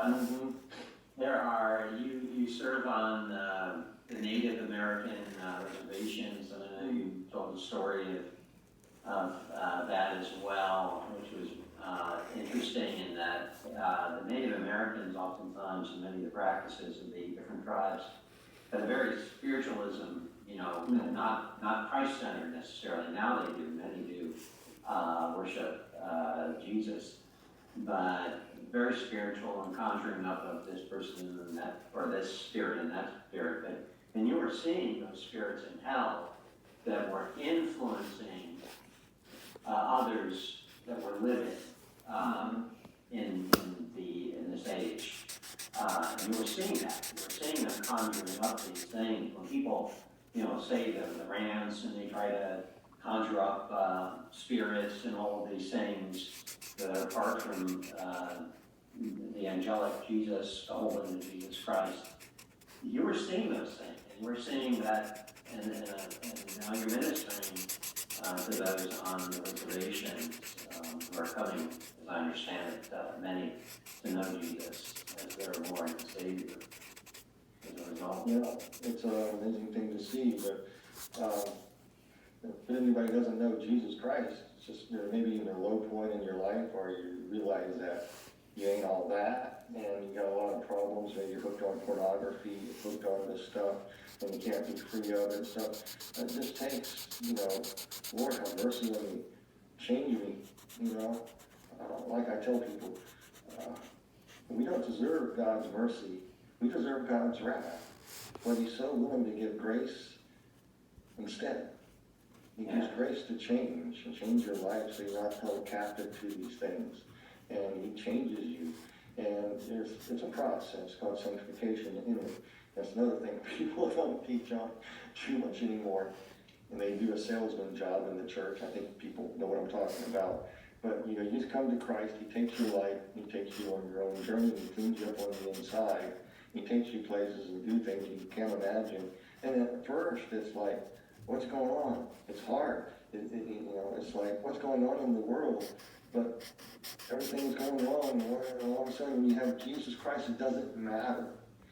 Mm-hmm. You serve on the Native American reservations, and I know you told the story of that as well, which was interesting in that the Native Americans oftentimes, in many of the practices of the different tribes, had a very spiritualism, not Christ-centered necessarily. Now they do, many do worship Jesus, but very spiritual and conjuring up of this person and that, or this spirit and that spirit. And you were seeing those spirits in hell that were influencing others that were living in this age. And you were seeing that. You were seeing them conjuring up these things. When people, say the rants and they try to conjure up spirits and all of these things that are apart from the angelic Jesus, the holy Jesus Christ. You were seeing those things, and you were seeing that, and now you're ministering to those on the reservations who are coming, as I understand it, many to know Jesus as their Lord and Savior as a result. Yeah, it's an amazing thing to see, but if anybody doesn't know Jesus Christ, it's just maybe in a low point in your life, or you realize that you ain't all that, and you got a lot of problems, maybe you're hooked on pornography, you're hooked on this stuff, and you can't be free of it, so it just takes, Lord have mercy on me, change me, like I tell people, we don't deserve God's mercy, we deserve God's wrath, but He's so willing to give grace instead. He gives grace to change and change your life so you're not held captive to these things. And He changes you. And it's a process called sanctification in it. That's another thing people don't teach on too much anymore. And they do a salesman job in the church. I think people know what I'm talking about. But you just come to Christ. He takes your life. He takes you on your own journey. He cleans you up on the inside. He takes you places and do things you can't imagine. And at first, it's like, what's going on? It's hard. It's like, what's going on in the world? But everything's going wrong, and all of a sudden when you have Jesus Christ, it doesn't matter.